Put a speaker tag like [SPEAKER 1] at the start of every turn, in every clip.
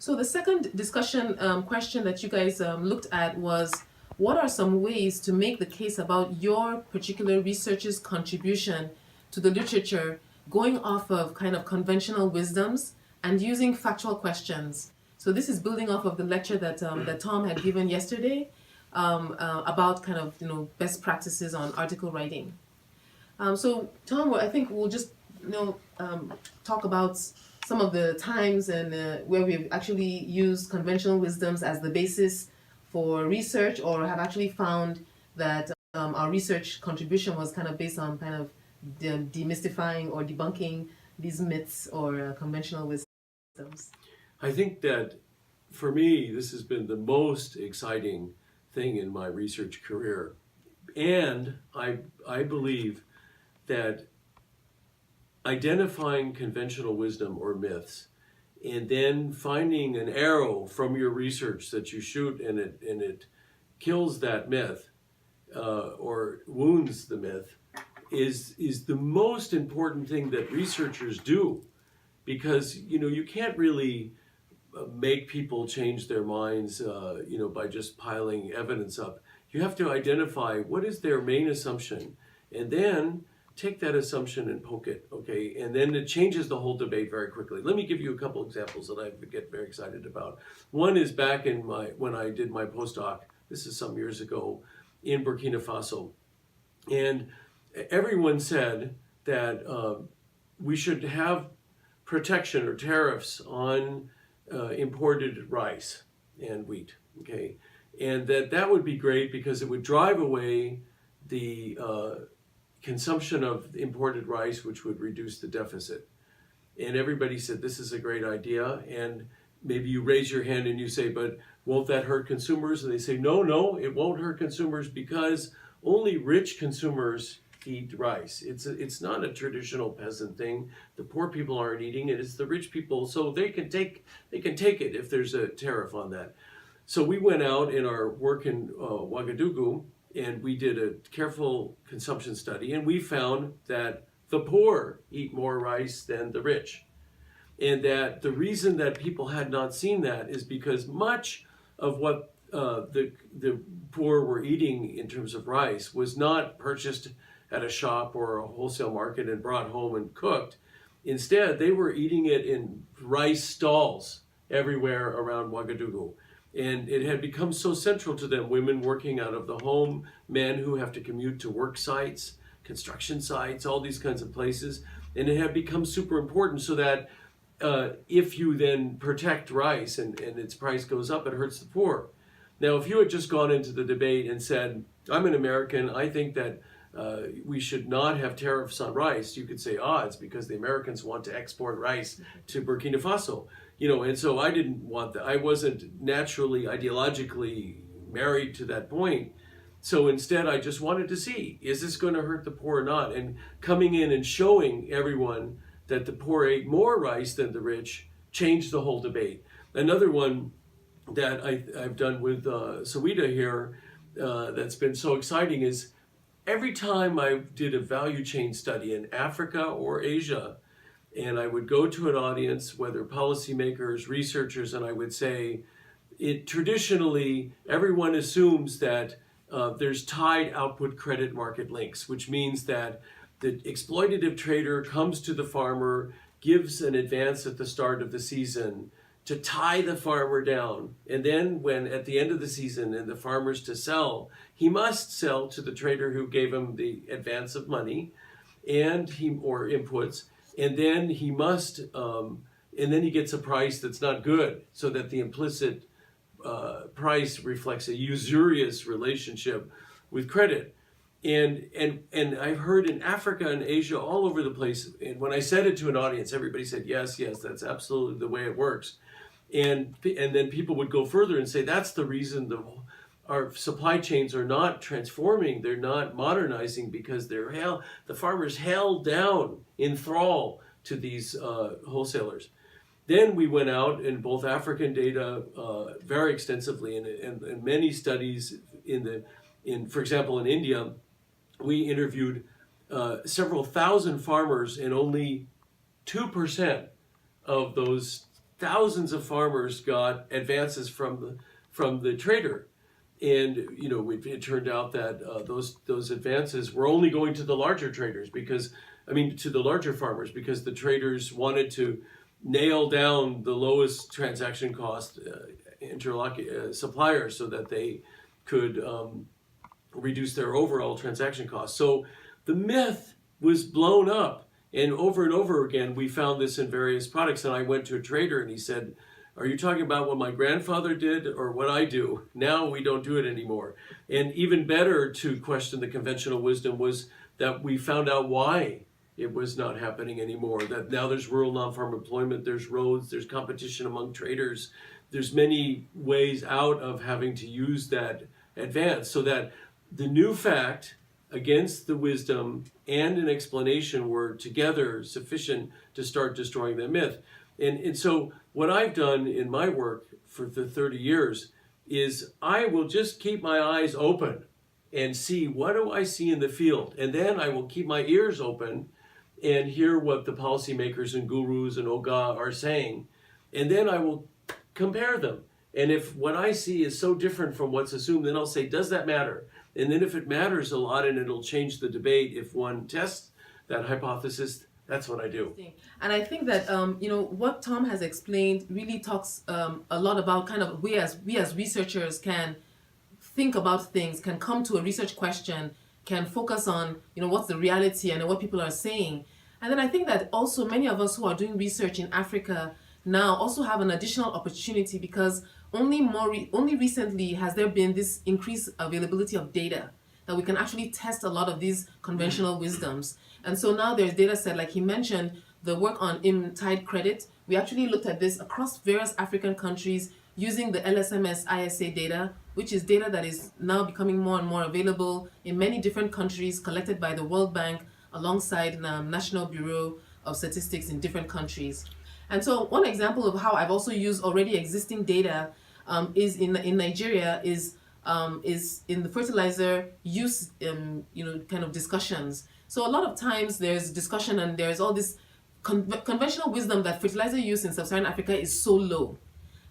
[SPEAKER 1] So the second discussion question that you guys looked at was, what are some ways to make the case about your particular research's contribution to the literature going off of kind of conventional wisdoms and using factual questions? So this is building off of the lecture that Tom had given yesterday about kind of best practices on article writing. So Tom, I think we'll just talk about some of the times and where we've actually used conventional wisdoms as the basis for research, or have actually found that our research contribution was kind of based on kind of demystifying or debunking these myths or conventional wisdoms.
[SPEAKER 2] I think that for me, this has been the most exciting thing in my research career. And I believe that identifying conventional wisdom or myths and then finding an arrow from your research that you shoot and it kills that myth or wounds the myth is the most important thing that researchers do, because you can't really make people change their minds by just piling evidence up. You have to identify what is their main assumption and then take that assumption and poke it, okay? And then it changes the whole debate very quickly. Let me give you a couple examples that I get very excited about. One is back in when I did my postdoc, this is some years ago, in Burkina Faso. And everyone said that we should have protection or tariffs on imported rice and wheat, okay? And that would be great because it would drive away the consumption of imported rice, which would reduce the deficit. And everybody said, this is a great idea. And maybe you raise your hand and you say, but won't that hurt consumers? And they say, no, it won't hurt consumers because only rich consumers eat rice. It's not a traditional peasant thing. The poor people aren't eating it. It's the rich people. So they can take it if there's a tariff on that. So we went out in our work in Ouagadougou, and we did a careful consumption study, and we found that the poor eat more rice than the rich. And that the reason that people had not seen that is because much of what the poor were eating in terms of rice was not purchased at a shop or a wholesale market and brought home and cooked. Instead, they were eating it in rice stalls everywhere around Ouagadougou. And it had become so central to them, women working out of the home, men who have to commute to work sites, construction sites, all these kinds of places. And it had become super important, so that if you then protect rice and its price goes up, it hurts the poor. Now, if you had just gone into the debate and said, I'm an American, I think that we should not have tariffs on rice, you could say, it's because the Americans want to export rice to Burkina Faso. And so I didn't want that. I wasn't naturally, ideologically married to that point. So instead, I just wanted to see, is this going to hurt the poor or not? And coming in and showing everyone that the poor ate more rice than the rich changed the whole debate. Another one that I've done with Saweda here that's been so exciting is every time I did a value chain study in Africa or Asia, and I would go to an audience, whether policymakers, researchers, and I would say, traditionally, everyone assumes that there's tied output credit market links, which means that the exploitative trader comes to the farmer, gives an advance at the start of the season to tie the farmer down. And then when at the end of the season and the farmer's to sell, he must sell to the trader who gave him the advance of money or inputs. And then he must, and then he gets a price that's not good, so that the implicit price reflects a usurious relationship with credit. And I've heard in Africa and Asia, all over the place, and when I said it to an audience, everybody said, yes, that's absolutely the way it works. And then people would go further and say, that's the reason our supply chains are not transforming, they're not modernizing, because the farmers held down in thrall to these wholesalers. Then we went out in both African data very extensively, and many studies for example, in India, we interviewed several thousand farmers, and only 2% of those thousands of farmers got advances from the trader. And it turned out that those advances were only going to the larger traders to the larger farmers, because the traders wanted to nail down the lowest transaction cost suppliers so that they could reduce their overall transaction costs. So the myth was blown up, and over again we found this in various products. And I went to a trader and he said, "Are you talking about what my grandfather did or what I do? Now we don't do it anymore." And even better to question the conventional wisdom was that we found out why it was not happening anymore. That now there's rural non-farm employment, there's roads, there's competition among traders, there's many ways out of having to use that advance, so that the new fact against the wisdom and an explanation were together sufficient to start destroying the myth. And so what I've done in my work for the 30 years is I will just keep my eyes open and see, what do I see in the field? And then I will keep my ears open and hear what the policymakers and gurus and Oga are saying. And then I will compare them. And if what I see is so different from what's assumed, then I'll say, does that matter? And then if it matters a lot and it'll change the debate, if one tests that hypothesis, that's what I do.
[SPEAKER 1] And I think that what Tom has explained really talks a lot about kind of we as researchers can think about things, can come to a research question, can focus on what's the reality and what people are saying. And then I think that also many of us who are doing research in Africa now also have an additional opportunity, because only recently has there been this increased availability of data that we can actually test a lot of these conventional wisdoms. And so now there's data set, like he mentioned, the work on tide credit. We actually looked at this across various African countries using the LSMS ISA data, which is data that is now becoming more and more available in many different countries, collected by the World Bank alongside the National Bureau of Statistics in different countries. And so one example of how I've also used already existing data is in Nigeria is in the fertilizer use kind of discussions. So a lot of times there's discussion and there's all this conventional wisdom that fertilizer use in sub-Saharan Africa is so low.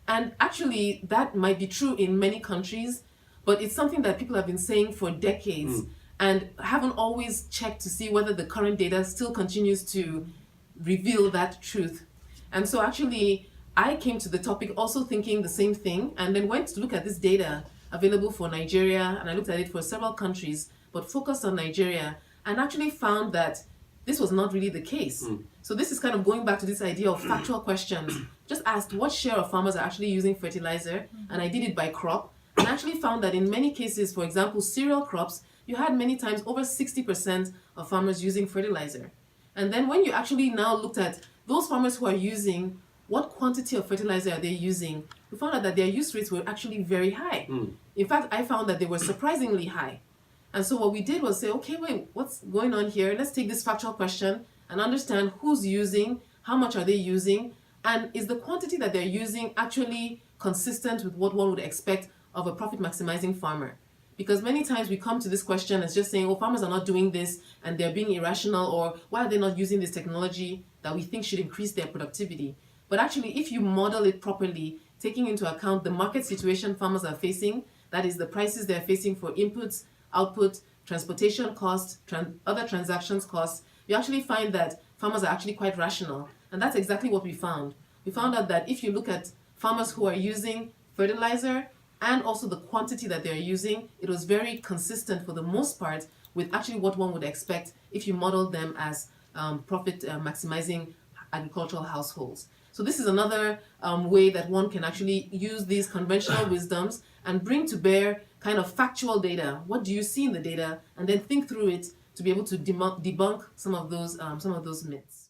[SPEAKER 1] And actually that might be true in many countries, but it's something that people have been saying for decades and haven't always checked to see whether the current data still continues to reveal that truth. And so actually I came to the topic also thinking the same thing, and then went to look at this data available for Nigeria, and I looked at it for several countries, but focused on Nigeria, and actually found that this was not really the case. So this is kind of going back to this idea of factual questions. Just asked what share of farmers are actually using fertilizer, and I did it by crop, and actually found that in many cases, for example, cereal crops, you had many times over 60% of farmers using fertilizer. And then when you actually now looked at those farmers who are using, what quantity of fertilizer are they using, we found out that their use rates were actually very high. In fact, I found that they were surprisingly high. And so what we did was say, okay, wait, what's going on here? Let's take this factual question and understand who's using, how much are they using, and is the quantity that they're using actually consistent with what one would expect of a profit maximizing farmer? Because many times we come to this question as just saying, oh, farmers are not doing this and they're being irrational, or why are they not using this technology that we think should increase their productivity? But actually, if you model it properly, taking into account the market situation farmers are facing, that is the prices they're facing for inputs, output, transportation costs, other transactions costs, you actually find that farmers are actually quite rational. And that's exactly what we found. We found out that if you look at farmers who are using fertilizer and also the quantity that they're using, it was very consistent for the most part with actually what one would expect if you model them as profit maximizing agricultural households. So this is another way that one can actually use these conventional wisdoms and bring to bear kind of factual data. What do you see in the data? And then think through it to be able to debunk some of those myths.